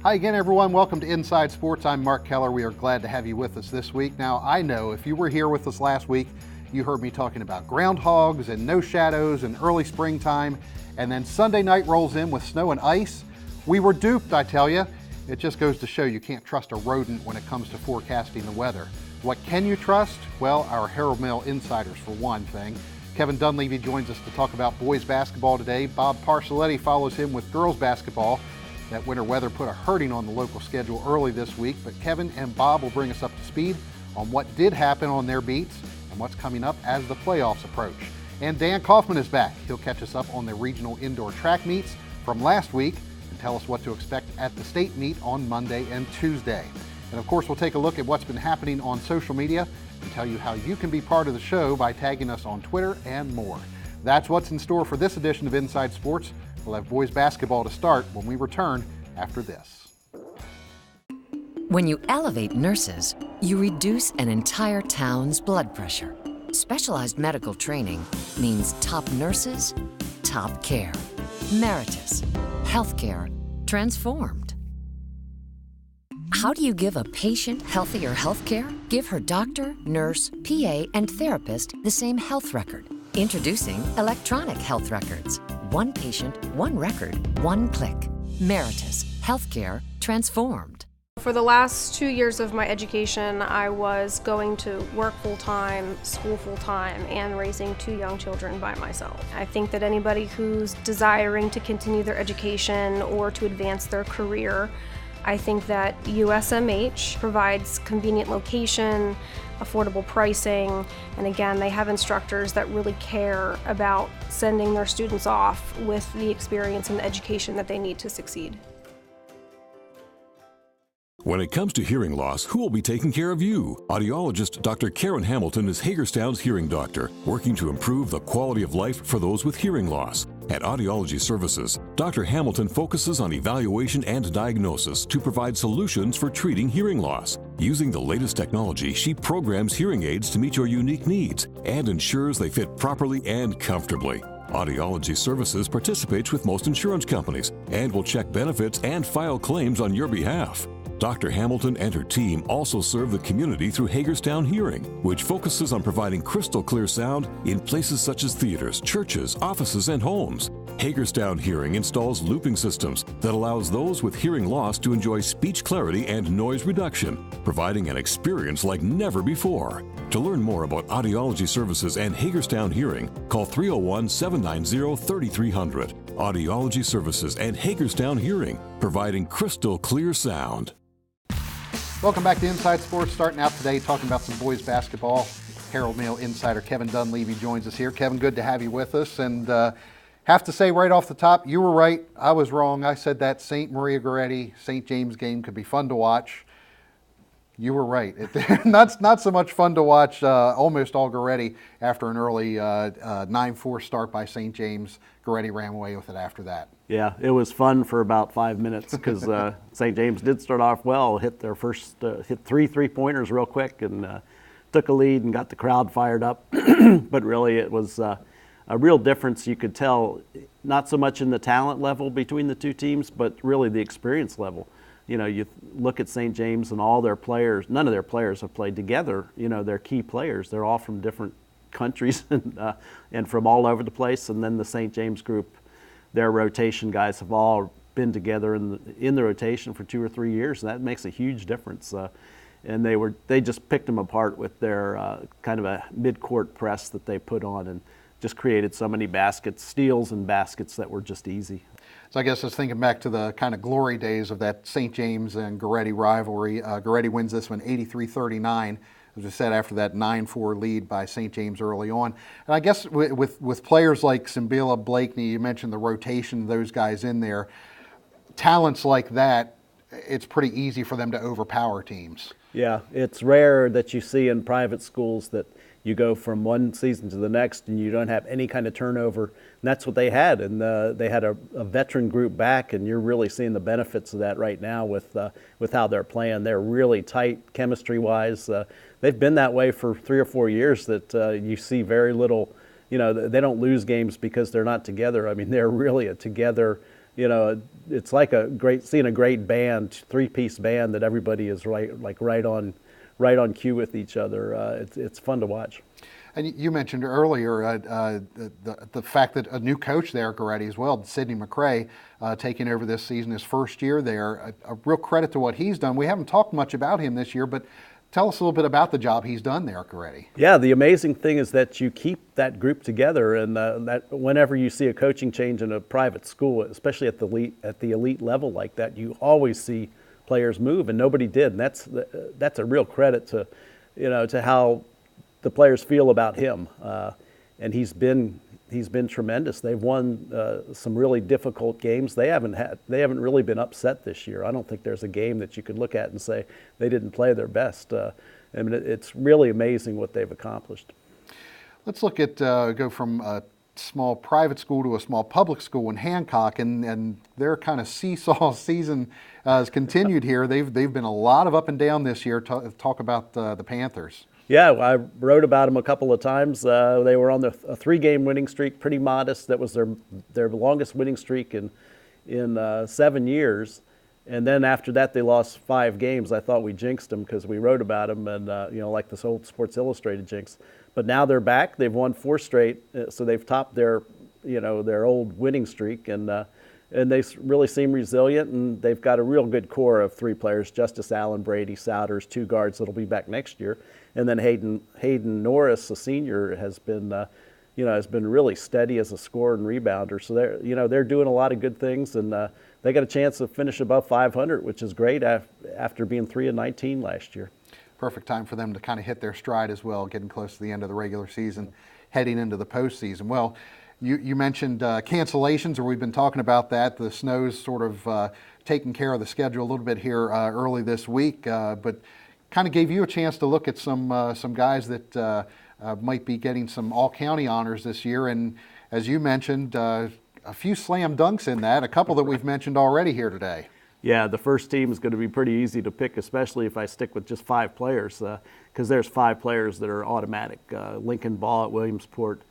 Hi again, everyone. Welcome to Inside Sports. I'm Mark Keller. We are glad to have you with us this week. Now, I know if you were here with us last week, you heard me talking about groundhogs and no shadows and early springtime, and then Sunday night rolls in with snow and ice. We were duped, I tell you. It just goes to show you can't trust a rodent when it comes to forecasting the weather. What can you trust? Well, our Herald Mail insiders for one thing. Kevin Dunleavy joins us to talk about boys basketball today. Bob Parcelletti follows him with girls basketball. That winter weather put a hurting on the local schedule early this week, but Kevin and Bob will bring us up to speed on what did happen on their beats and what's coming up as the playoffs approach. And Dan Kaufman is back. He'll catch us up on the regional indoor track meets from last week and tell us what to expect at the state meet on Monday and Tuesday. And of course, we'll take a look at what's been happening on social media and tell you how you can be part of the show by tagging us on Twitter and more. That's what's in store for this edition of Inside Sports. We'll have boys basketball to start when we return after this. When you elevate nurses, you reduce an entire town's blood pressure. Specialized medical training means top nurses, top care. Meritus. Healthcare transformed. How do you give a patient healthier healthcare? Give her doctor, nurse, PA, and therapist the same health record. Introducing electronic health records. One patient, one record, one click. Meritus. Healthcare transformed. For the last 2 years of my education, I was going to work full-time, school full-time, and raising 2 young children by myself. I think that anybody who's desiring to continue their education or to advance their career, I think that USMH provides convenient location, affordable pricing, and again, they have instructors that really care about sending their students off with the experience and the education that they need to succeed. When it comes to hearing loss, who will be taking care of you? Audiologist Dr. Karen Hamilton is Hagerstown's hearing doctor, working to improve the quality of life for those with hearing loss. At Audiology Services, Dr. Hamilton focuses on evaluation and diagnosis to provide solutions for treating hearing loss. Using the latest technology, she programs hearing aids to meet your unique needs and ensures they fit properly and comfortably. Audiology Services participates with most insurance companies and will check benefits and file claims on your behalf. Dr. Hamilton and her team also serve the community through Hagerstown Hearing, which focuses on providing crystal clear sound in places such as theaters, churches, offices, and homes. Hagerstown Hearing installs looping systems that allows those with hearing loss to enjoy speech clarity and noise reduction, providing an experience like never before. To learn more about Audiology Services and Hagerstown Hearing, call 301-790-3300. Audiology Services and Hagerstown Hearing, providing crystal clear sound. Welcome back to Inside Sports. Starting out today talking about some boys basketball. Herald Mail insider Kevin Dunleavy joins us here. Kevin, good to have you with us. And have to say right off the top, you were right. I was wrong. I said that St. Maria Goretti, St. James game could be fun to watch. You were right. Not so much fun to watch almost all Goretti after an early 9-4 start by St. James. Goretti ran away with it after that. Yeah, it was fun for about 5 minutes because St. James did start off well, hit their first, hit 3 3-pointers real quick and took a lead and got the crowd fired up. But really it was a real difference. You could tell not so much in the talent level between the two teams, but really the experience level. You know, you look at St. James and all their players, none of their players have played together. You know, they're key players. They're all from different countries and from all over the place. And then the St. James group, their rotation guys have all been together in the rotation for 2 or 3 years. And that makes a huge difference. And they just picked them apart with their kind of a mid-court press that they put on and just created so many baskets, steals and baskets that were just easy. So I guess I was thinking back to the kind of glory days of that St. James and Goretti rivalry. Goretti wins this one 83-39, as I said, after that 9-4 lead by St. James early on. And I guess with players like Simbila, Blakeney, you mentioned the rotation of those guys in there, talents like that, it's pretty easy for them to overpower teams. Yeah, it's rare that you see in private schools that you go from one season to the next and you don't have any kind of turnover. And that's what they had. And they had a veteran group back, and you're really seeing the benefits of that right now with how they're playing. They're really tight chemistry-wise. They've been that way for 3 or 4 years that you see very little, you know, they don't lose games because they're not together. I mean, they're really a together it's like seeing a great band, 3-piece band that everybody is right on cue with each other. It's fun to watch. And you mentioned earlier the fact that a new coach there, Goretti, as well, Sidney McRae, taking over this season, his first year there. A real credit to what he's done. We haven't talked much about him this year, but tell us a little bit about the job he's done there, Goretti. Yeah, the amazing thing is that you keep that group together, and that whenever you see a coaching change in a private school, especially at the elite level like that, you always see players move, and nobody did. And that's a real credit to how the players feel about him, and he's been tremendous. They've won some really difficult games. They haven't really been upset this year. I don't think there's a game that you could look at and say they didn't play their best. I mean, it's really amazing what they've accomplished. Let's look at go from a small private school to a small public school in Hancock, and their kind of seesaw season has continued here. They've been a lot of up and down this year. Talk about the Panthers. Yeah, I wrote about them a couple of times. They were on a 3-game winning streak, pretty modest. That was their longest winning streak in 7 years. And then after that, they lost 5 games. I thought we jinxed them because we wrote about them, and like this old Sports Illustrated jinx. But now they're back. They've won 4 straight, so they've topped their old winning streak, and they really seem resilient. And they've got a real good core of 3 players: Justice Allen, Brady Souders, 2 guards that'll be back next year. And then Hayden Norris, a senior, has been really steady as a scorer and rebounder. So they're doing a lot of good things, and they got a chance to finish above 500, which is great after being 3-19 last year. Perfect time for them to kind of hit their stride as well, getting close to the end of the regular season, heading into the postseason. Well, you mentioned cancellations, or we've been talking about that. The snow's sort of taking care of the schedule a little bit here early this week, but kind of gave you a chance to look at some guys that might be getting some all-county honors this year. And as you mentioned, a few slam dunks in that, a couple that we've mentioned already here today. Yeah, the first team is going to be pretty easy to pick, especially if I stick with just 5 players, because there's 5 players that are automatic. Lincoln Ball at Williamsport,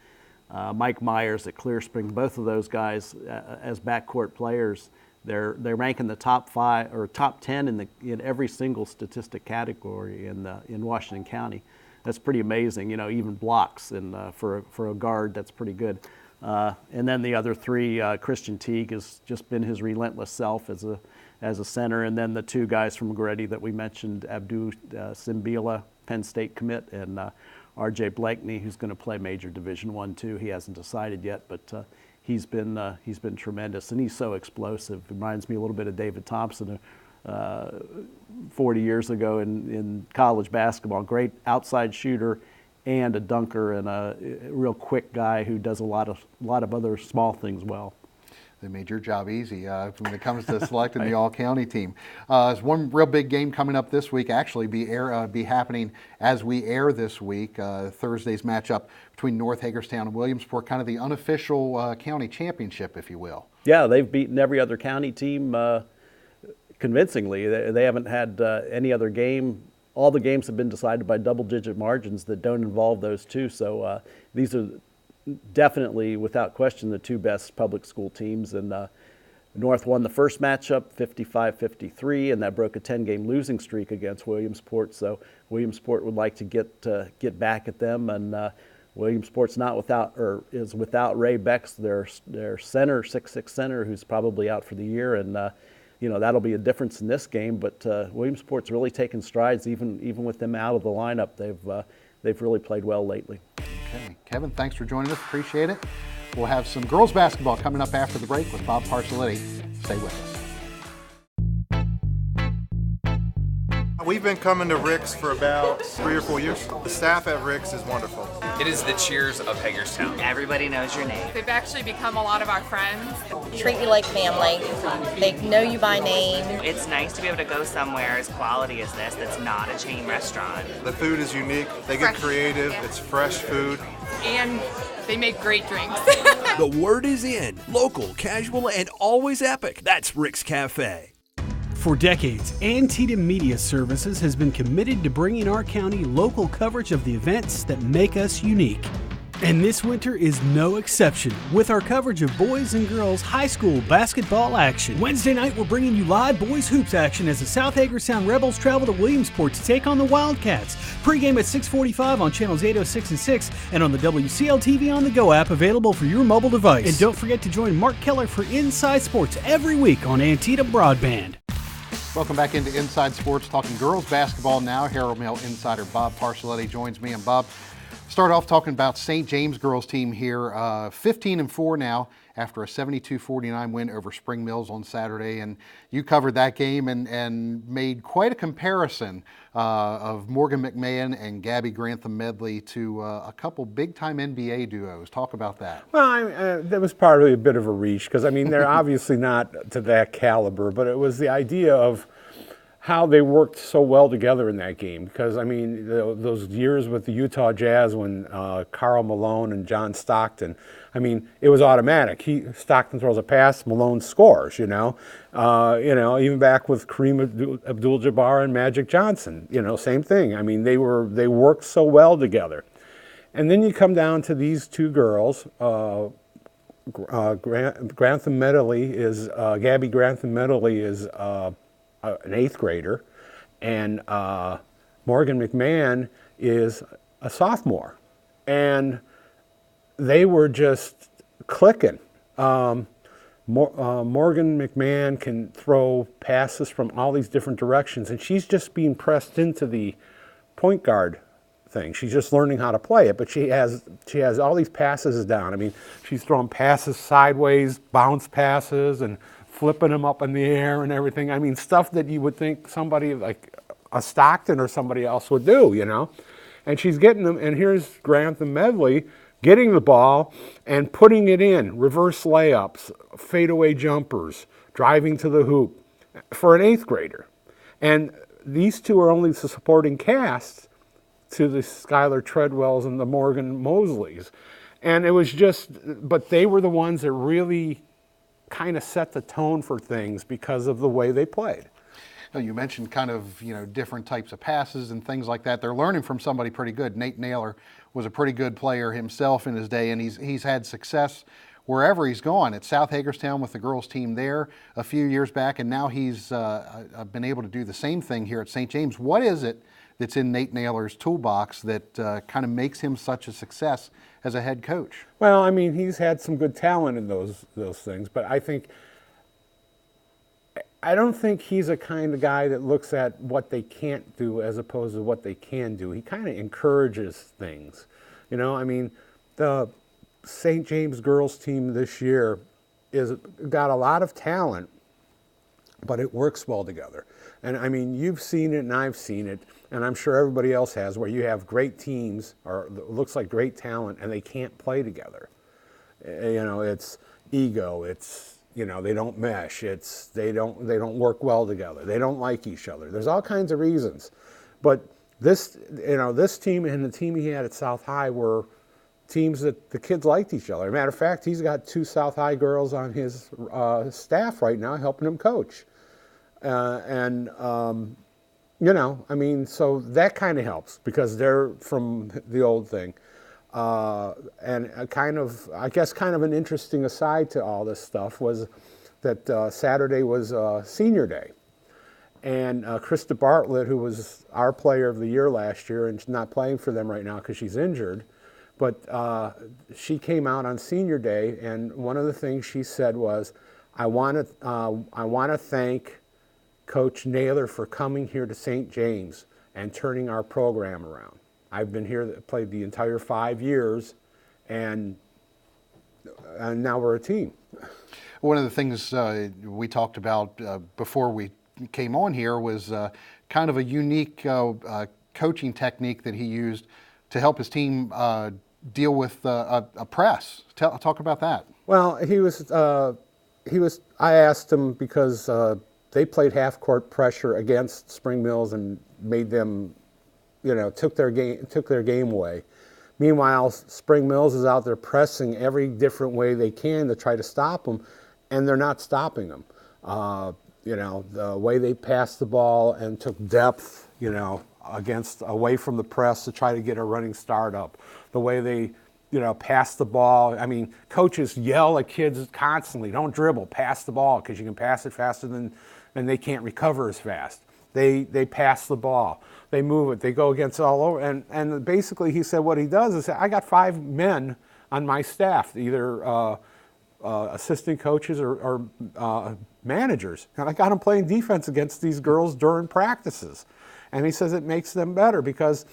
Mike Myers at Clear Spring. Both of those guys as backcourt players, they're ranking the top 5 or top 10 in every single statistic category in Washington County. That's pretty amazing. Even blocks, and for a guard, that's pretty good. And then the other 3, Christian Teague has just been his relentless self as a center, and then the 2 guys from Goretti that we mentioned, Abdu Simbila, Penn State commit, and R.J. Blakeney, who's going to play Major Division I too. He hasn't decided yet, but he's been tremendous, and he's so explosive. Reminds me a little bit of David Thompson 40 years ago in college basketball. Great outside shooter and a dunker, and a real quick guy who does a lot of other small things well. They made your job easy when it comes to selecting the all-county team. There's one real big game coming up this week, actually be happening as we air this week, Thursday's matchup between North Hagerstown and Williamsport, kind of the unofficial county championship, if you will. Yeah, they've beaten every other county team convincingly. They haven't had any other game. All the games have been decided by double-digit margins that don't involve those 2, so these are definitely, without question, the 2 best public school teams. And North won the first matchup 55-53, and that broke a 10-game losing streak against Williamsport. So Williamsport would like to get back at them. And Williamsport's is without Ray Becks, their center, 6'6" center, who's probably out for the year. And that'll be a difference in this game. But Williamsport's really taken strides, even with them out of the lineup. They've really played well lately. Okay. Kevin, thanks for joining us. Appreciate it. We'll have some girls basketball coming up after the break with Bob Parcelletti. Stay with us. We've been coming to Rick's for about 3 or 4 years. The staff at Rick's is wonderful. It is the cheers of Hagerstown. Everybody knows your name. They've actually become a lot of our friends. Treat you like family. They know you by name. It's nice to be able to go somewhere as quality as this that's not a chain restaurant. The food is unique. They get creative. It's fresh food. And they make great drinks. The word is in. Local, casual, and always epic. That's Rick's Cafe. For decades, Antietam Media Services has been committed to bringing our county local coverage of the events that make us unique. And this winter is no exception with our coverage of boys and girls high school basketball action. Wednesday night, we're bringing you live boys hoops action as the South Hagerstown Rebels travel to Williamsport to take on the Wildcats. Pre-game at 6:45 on channels 806 and 6 and on the WCL TV on the Go app available for your mobile device. And don't forget to join Mark Keller for Inside Sports every week on Antietam Broadband. Welcome back into Inside Sports, talking girls basketball now. Herald Mail insider Bob Parcelletti joins me. And Bob, start off talking about St. James girls team here, 15-4 now after a 72-49 win over Spring Mills on Saturday. And you covered that game and made quite a comparison of Morgan McMahon and Gabby Grantham Medley to a couple big-time NBA duos. Talk about that. Well, that was probably a bit of a reach because, I mean, they're obviously not to that caliber, but it was the idea of how they worked so well together in that game. Because, I mean, those years with the Utah Jazz when Karl Malone and John Stockton, I mean, it was automatic. Stockton throws a pass, Malone scores, even back with Kareem Abdul-Jabbar and Magic Johnson, same thing. I mean, they worked so well together. And then you come down to these two girls, Grantham Medley is, Gabby Grantham Medley is an 8th grader, and Morgan McMahon is a sophomore. And they were just clicking. Morgan McMahon can throw passes from all these different directions, and she's just being pressed into the point guard thing. She's just learning how to play it, but she has all these passes down. I mean, she's throwing passes sideways, bounce passes, and flipping them up in the air and everything. I mean, stuff that you would think somebody like a Stockton or somebody else would do, And she's getting them, and here's Grantham Medley getting the ball and putting it in, reverse layups, fadeaway jumpers, driving to the hoop for an 8th grader. And these two are only the supporting cast to the Skylar Treadwells and the Morgan Mosleys. And it was but they were the ones that really kind of set the tone for things because of the way they played. You mentioned kind of, different types of passes and things like that. They're learning from somebody pretty good. Nate Naylor was a pretty good player himself in his day, and he's had success wherever he's gone. At South Hagerstown with the girls team there a few years back, and now he's been able to do the same thing here at St. James. What is it that's in Nate Naylor's toolbox that kind of makes him such a success as a head coach? Well, I mean, he's had some good talent in those things, but I don't think he's a kind of guy that looks at what they can't do as opposed to what they can do. He kind of encourages things. I mean, the St. James girls team this year got a lot of talent, but it works well together. And I mean, you've seen it and I've seen it, and I'm sure everybody else has, where you have great teams or it looks like great talent and they can't play together. It's ego, it's, they don't mesh, they don't work well together, they don't like each other. There's all kinds of reasons. But this team and the team he had at South High were teams that the kids liked each other. As a matter of fact, he's got 2 South High girls on his staff right now helping him coach. So that kind of helps because they're from the old thing. And kind of an interesting aside to all this stuff was that Saturday was senior day. And Krista Bartlett, who was our player of the year last year and she's not playing for them right now because she's injured, but she came out on senior day, and one of the things she said was, I want to thank Coach Naylor for coming here to St. James and turning our program around. I've been here, played the entire 5 years, and now we're a team. One of the things we talked about before we came on here was kind of a unique coaching technique that he used to help his team deal with a press. Talk about that. Well, I asked him because they played half-court pressure against Spring Mills and made them, took their game away. Meanwhile, Spring Mills is out there pressing every different way they can to try to stop them, and they're not stopping them. The way they passed the ball and took depth, away from the press to try to get a running start up. The way they pass the ball. I mean, coaches yell at kids constantly, don't dribble, pass the ball, because you can pass it faster than they can't recover as fast. They pass the ball. They move it. They go against all over. And basically he said what he does is, I got 5 men on my staff, either assistant coaches or managers. And I got them playing defense against these girls during practices. And he says it makes them better because,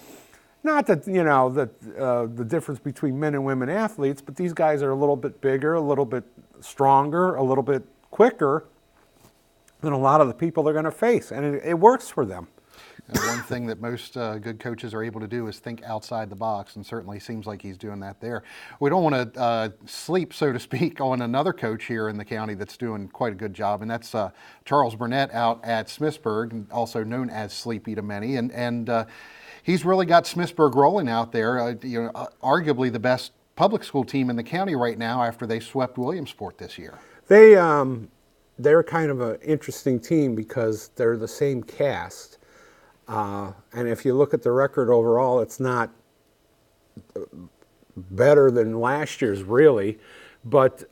not that, the difference between men and women athletes, but these guys are a little bit bigger, a little bit stronger, a little bit quicker than a lot of the people they're going to face. And it works for them. One thing that most good coaches are able to do is think outside the box, and certainly seems like he's doing that there. We don't want to sleep, so to speak, on another coach here in the county that's doing quite a good job, and that's Charles Burnett out at Smithsburg, also known as Sleepy to many, and he's really got Smithsburg rolling out there. Arguably the best public school team in the county right now after they swept Williamsport this year. They're kind of an interesting team because they're the same cast. And if you look at the record overall, it's not better than last year's, really, but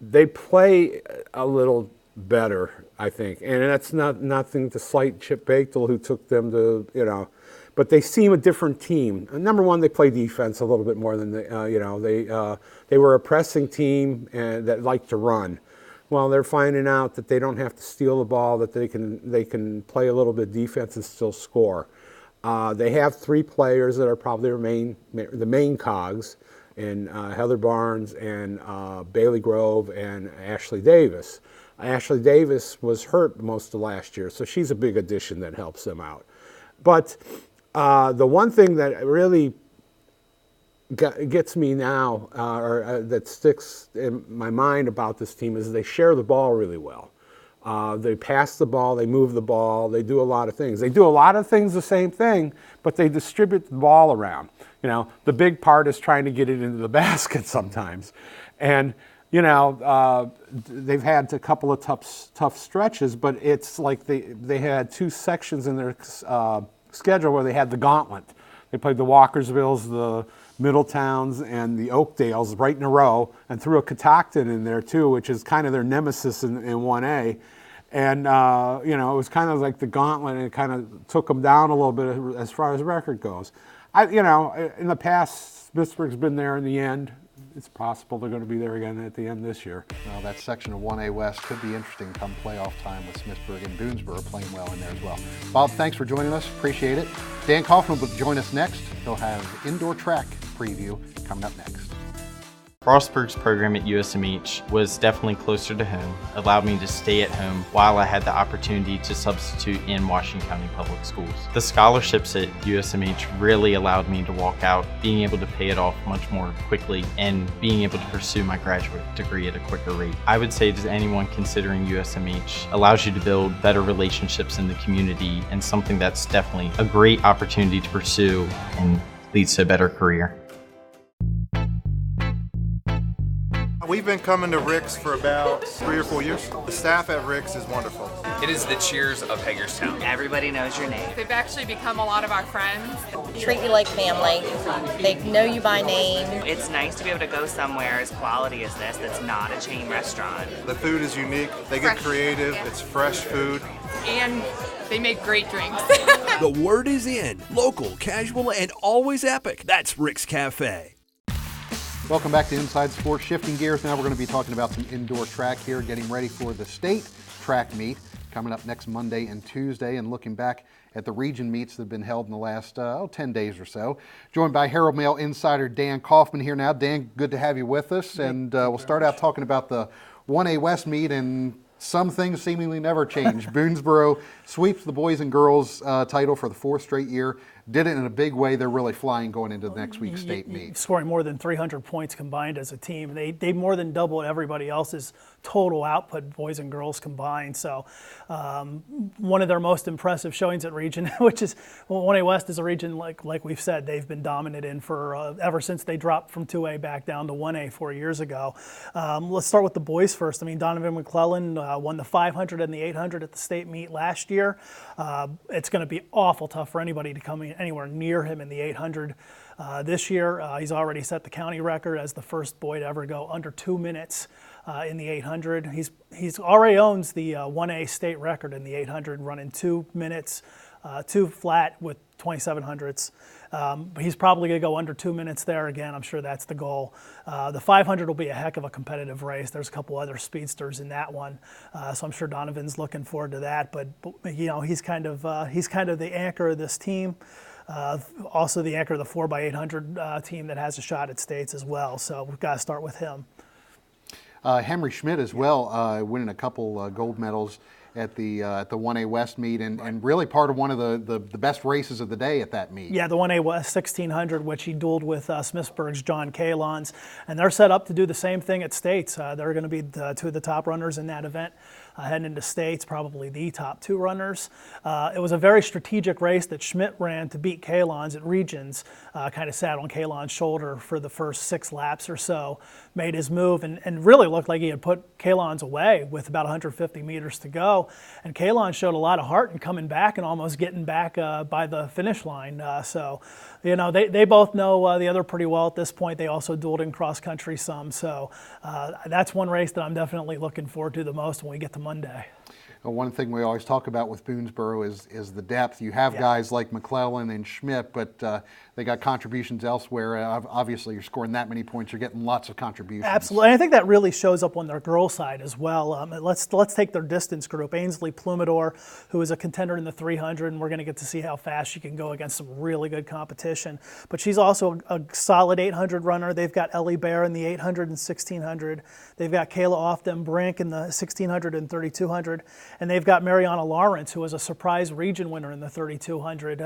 they play a little better, I think. And that's nothing to slight Chip Bakewell, who took them to, but they seem a different team. Number one, they play defense a little bit more than they were a pressing team and that liked to run. Well, they're finding out that they don't have to steal the ball, that they can play a little bit of defense and still score. They have 3 players that are probably the main cogs, in Heather Barnes and Bailey Grove and Ashley Davis. Ashley Davis was hurt most of last year, so she's a big addition that helps them out. But the one thing that really gets me now, that sticks in my mind about this team, is they share the ball really well. They pass the ball, they move the ball, they do a lot of things. They do a lot of things the same thing, but they distribute the ball around. The big part is trying to get it into the basket sometimes. And, they've had a couple of tough stretches, but it's like they had 2 sections in their schedule where they had the gauntlet. They played the Walkersvilles, the Middletowns, and the Oakdales right in a row, and threw a Catoctin in there too, which is kind of their nemesis in 1A. And, it was kind of like the gauntlet, and it kind of took them down a little bit as far as record goes. In the past, Smithsburg's been there in the end. It's possible they're going to be there again at the end this year. Well, that section of 1A West could be interesting come playoff time with Smithsburg and Boonesboro playing well in there as well. Bob, thanks for joining us. Appreciate it. Dan Kaufman will join us next. He'll have indoor track preview coming up next. Frostburg's program at USMH was definitely closer to home, allowed me to stay at home while I had the opportunity to substitute in Washington County Public Schools. The scholarships at USMH really allowed me to walk out, being able to pay it off much more quickly and being able to pursue my graduate degree at a quicker rate. I would say to anyone considering USMH, allows you to build better relationships in the community and something that's definitely a great opportunity to pursue and leads to a better career. We've been coming to Rick's for about 3 or 4 years. The staff at Rick's is wonderful. It is the Cheers of Hagerstown. Everybody knows your name. They've actually become a lot of our friends. Treat you like family. They know you by name. It's nice to be able to go somewhere as quality as this that's not a chain restaurant. The food is unique. They get creative. It's fresh food. And they make great drinks. The word is in. Local, casual, and always epic. That's Rick's Cafe. Welcome back to Inside Sports. Shifting gears now, we're going to be talking about some indoor track here, getting ready for the state track meet coming up next Monday and Tuesday, and looking back at the region meets that have been held in the last 10 days or so. Joined by Herald Mail insider Dan Kaufman here now. Dan, good to have you with us, and we'll start out talking about the 1A West meet, and some things seemingly never change. Boonesboro sweeps the boys and girls title for the 4th straight year. Did it in a big way. They're really flying going into the next week's state meet. Scoring more than 300 points combined as a team. They more than doubled everybody else's total output, boys and girls combined. So one of their most impressive showings at region, which is 1A West is a region, like we've said, they've been dominant in for ever since they dropped from 2A back down to 1A 4 years ago. Let's start with the boys first. I mean, Donovan McClellan won the 500 and the 800 at the state meet last year. It's going to be awful tough for anybody to come anywhere near him in the 800. This year, he's already set the county record as the first boy to ever go under 2 minutes in the 800. He's already owns the 1A state record in the 800, running 2 minutes, 2 flat with 2700ths. He's probably going to go under 2 minutes there again. I'm sure that's the goal. The 500 will be a heck of a competitive race. There's a couple other speedsters in that one, so I'm sure Donovan's looking forward to that. But you know, he's kind of the anchor of this team. Also the anchor of the 4x800 team that has a shot at states as well. So we've got to start with him. Henry Schmidt as well, winning a couple gold medals at the 1A West meet, and really part of one of the best races of the day at that meet. Yeah, the 1A West 1600, which he dueled with Smithsburg's John Kalons, and they're set up to do the same thing at states. They're going to be two of the top runners in that event. Heading into states, probably the top 2 runners. It was a very strategic race that Schmidt ran to beat Kalons at regions. Kind of sat on Kalons' shoulder for the first 6 laps or so, made his move, and really looked like he had put Kalons away with about 150 meters to go. And Kalons showed a lot of heart in coming back and almost getting back by the finish line. So, you know, they both know the other pretty well at this point. They also dueled in cross country some. So that's one race that I'm definitely looking forward to the most when we get to Monday. Well, one thing we always talk about with Boonesboro is the depth. You have guys like McClellan and Schmidt, but they got contributions elsewhere. Obviously, you're scoring that many points, you're getting lots of contributions. Absolutely, and I think that really shows up on their girls' side as well. Let's take their distance group. Ainsley Plumador, who is a contender in the 300, and we're going to get to see how fast she can go against some really good competition. But she's also a solid 800 runner. They've got Ellie Bear in the 800 and 1600. They've got Kayla Often Brink in the 1600 and 3200. And they've got Mariana Lawrence, who was a surprise region winner in the 3200.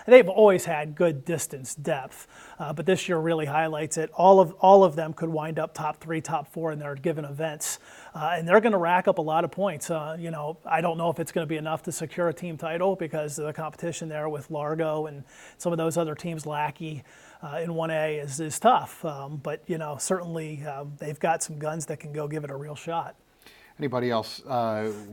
They've always had good distance depth, but this year really highlights it. All of them could wind up top 3, top 4 in their given events, and they're going to rack up a lot of points. You know, I don't know if it's going to be enough to secure a team title because the competition there with Largo and some of those other teams, Lackey in 1A, is tough. But you know, certainly they've got some guns that can go give it a real shot. Anybody else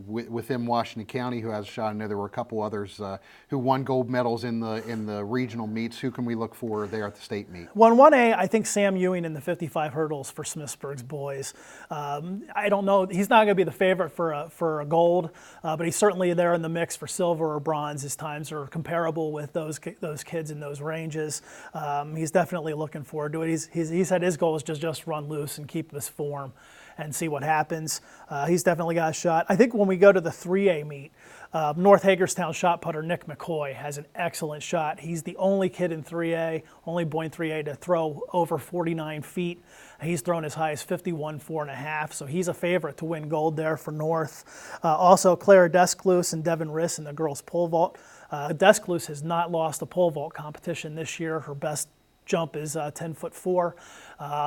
within Washington County who has a shot? I know there were a couple others who won gold medals in the regional meets. Who can we look for there at the state meet? Well, in 1A, I think Sam Ewing in the 55 hurdles for Smithsburg's boys. I don't know. He's not going to be the favorite for a gold, but he's certainly there in the mix for silver or bronze. His times are comparable with those kids in those ranges. He's definitely looking forward to it. He said his goal is just run loose and keep this form and see what happens. He's definitely got a shot. I think when we go to the 3A meet, North Hagerstown shot putter Nick McCoy has an excellent shot. He's the only kid in 3A, only boy in 3A to throw over 49 feet. He's thrown as high as 51.4.5, so he's a favorite to win gold there for North. Also, Clara Descluse and Devin Riss in the girls pole vault. Descluse has not lost a pole vault competition this year. Her best jump is 10'4",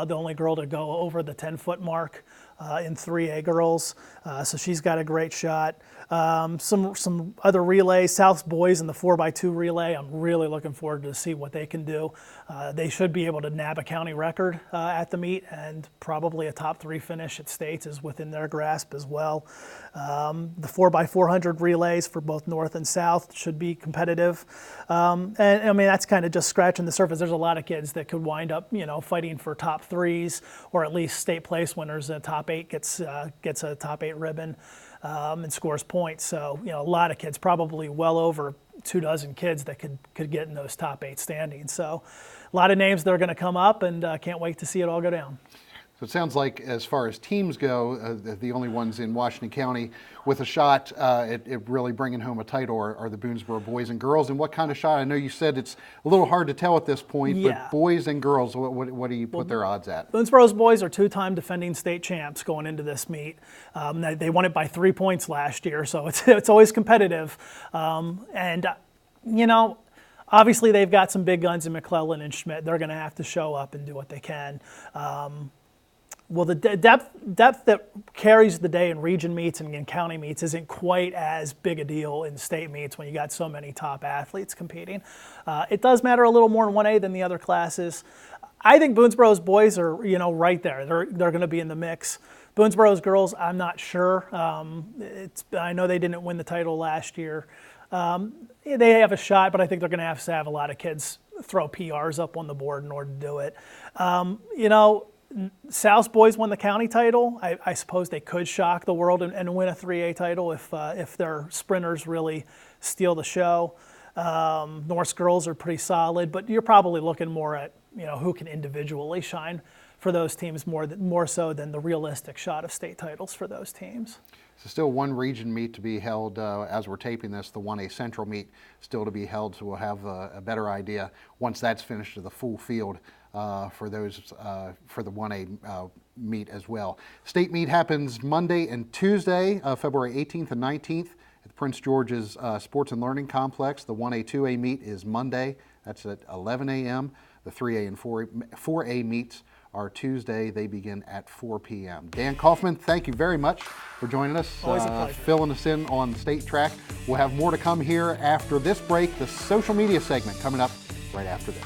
the only girl to go over the 10-foot mark in 3A girls, so she's got a great shot. Some other relays, South's boys in the 4x2 relay, I'm really looking forward to see what they can do. They should be able to nab a county record at the meet, and probably a top 3 finish at states is within their grasp as well. The 4x400 relays for both North and South should be competitive. And I mean, that's kind of just scratching the surface. There's a lot of kids that could wind up, you know, fighting for top 3s or at least state place winners. The top 8 gets a top 8 ribbon and scores points. So, you know, a lot of kids, probably well over 24 kids that could get in those top 8 standings. So a lot of names that are going to come up, and can't wait to see it all go down. So it sounds like as far as teams go, the only ones in Washington County with a shot at really bringing home a title are the Boonesboro boys and girls. And what kind of shot? I know you said it's a little hard to tell at this point, but boys and girls, what do you put their odds at? Boonesboro's boys are 2-time defending state champs going into this meet. They won it by 3 points last year, so it's always competitive. And you know, obviously they've got some big guns in McClellan and Schmidt. They're going to have to show up and do what they can. Well, the depth that carries the day in region meets and in county meets isn't quite as big a deal in state meets when you got so many top athletes competing. It does matter a little more in 1A than the other classes. I think Boonesboro's boys are, you know, right there. They're going to be in the mix. Boonesboro's girls, I'm not sure. I know they didn't win the title last year. They have a shot, but I think they're going to have a lot of kids throw PRs up on the board in order to do it. South's boys won the county title. I suppose they could shock the world and win a 3A title if their sprinters really steal the show. North's girls are pretty solid, but you're probably looking more at who can individually shine for those teams more so than the realistic shot of state titles for those teams. So still one region meet to be held as we're taping this, the 1A Central meet still to be held, so we'll have a better idea once that's finished of the full field for those for the 1A meet as well. State meet happens Monday and Tuesday, February 18th and 19th at the Prince George's Sports and Learning Complex. The 1A, 2A meet is Monday. That's at 11 a.m. The 3A and 4A meets are Tuesday. They begin at 4 p.m. Dan Kaufman, thank you very much for joining us, filling us in on state track. We'll have more to come here after this break, the social media segment coming up right after this.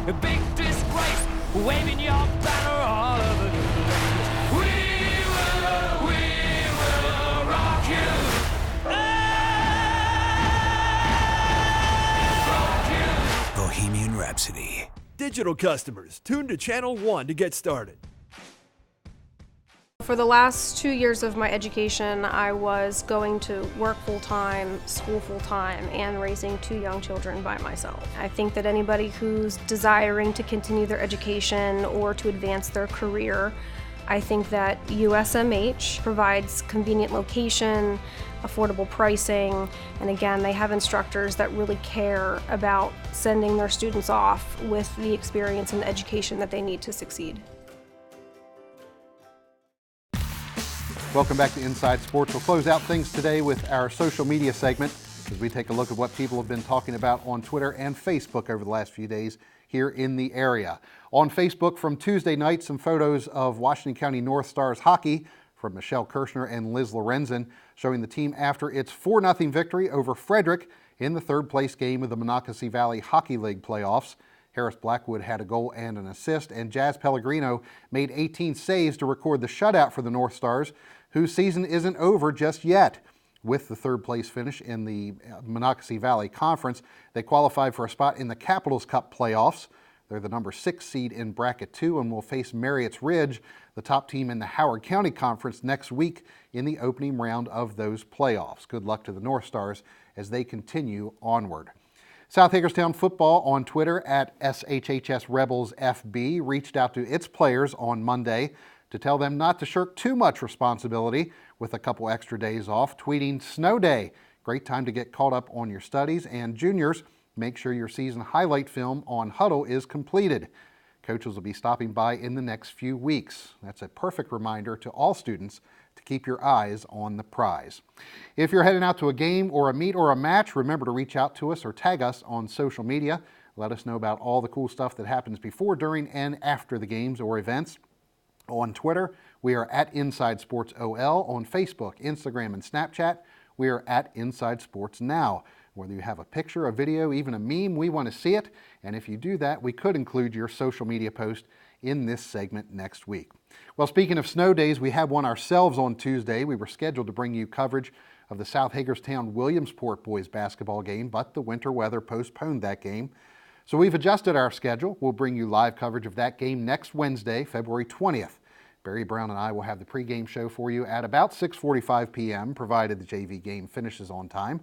A big disgrace, waving your banner all over the place. We will rock you. Bohemian Rhapsody. Digital customers, tune to Channel 1 to get started. For the last 2 years of my education, I was going to work full-time, school full-time, and raising 2 young children by myself. I think that anybody who's desiring to continue their education or to advance their career, I think that USMH provides convenient location, affordable pricing, and again, they have instructors that really care about sending their students off with the experience and the education that they need to succeed. Welcome back to Inside Sports. We'll close out things today with our social media segment as we take a look at what people have been talking about on Twitter and Facebook over the last few days here in the area. On Facebook from Tuesday night, some photos of Washington County North Stars hockey from Michelle Kirshner and Liz Lorenzen, showing the team after its 4-0 victory over Frederick in the third-place game of the Monocacy Valley Hockey League playoffs. Harris Blackwood had a goal and an assist, and Jazz Pellegrino made 18 saves to record the shutout for the North Stars, whose season isn't over just yet. With the third-place finish in the Monocacy Valley Conference, they qualified for a spot in the Capitals Cup playoffs. They're the number 6 seed in Bracket 2 and will face Marriott's Ridge, the top team in the Howard County Conference, next week in the opening round of those playoffs. Good luck to the North Stars as they continue onward. South Hagerstown football on Twitter at SHHS Rebels FB reached out to its players on Monday to tell them not to shirk too much responsibility with a couple extra days off, tweeting snow day. Great time to get caught up on your studies, and juniors, make sure your season highlight film on Huddle is completed. Coaches will be stopping by in the next few weeks. That's a perfect reminder to all students to keep your eyes on the prize. If you're heading out to a game or a meet or a match, remember to reach out to us or tag us on social media. Let us know about all the cool stuff that happens before, during, and after the games or events. On Twitter, we are at Inside Sports OL. On Facebook, Instagram, and Snapchat, we are at Inside Sports Now. Whether you have a picture, a video, even a meme, we want to see it. And if you do that, we could include your social media post in this segment next week. Well, speaking of snow days, we had one ourselves on Tuesday. We were scheduled to bring you coverage of the South Hagerstown Williamsport boys basketball game, but the winter weather postponed that game. So we've adjusted our schedule. We'll bring you live coverage of that game next Wednesday, February 20th. Barry Brown and I will have the pregame show for you at about 6:45 p.m., provided the JV game finishes on time,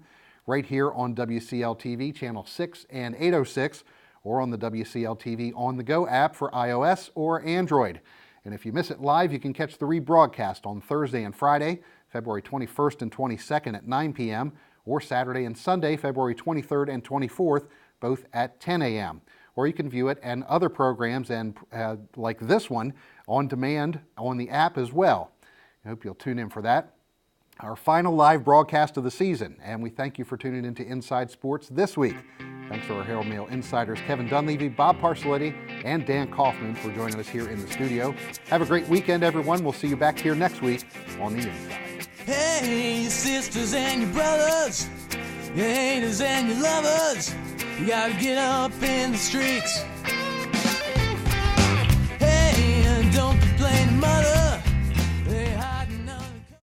right here on WCL-TV, Channel 6 and 806, or on the WCL-TV On The Go app for iOS or Android. And if you miss it live, you can catch the rebroadcast on Thursday and Friday, February 21st and 22nd at 9 p.m., or Saturday and Sunday, February 23rd and 24th, both at 10 a.m. Or you can view it and other programs, and like this one, on demand on the app as well. I hope you'll tune in for that. Our final live broadcast of the season, and we thank you for tuning into Inside Sports this week. Thanks to our Herald Mail insiders Kevin Dunleavy, Bob Parcelletti, and Dan Kaufman for joining us here in the studio. Have a great weekend, everyone. We'll see you back here next week on The Inside. Hey, your sisters and your brothers, your haters and your lovers, you gotta get up in the streets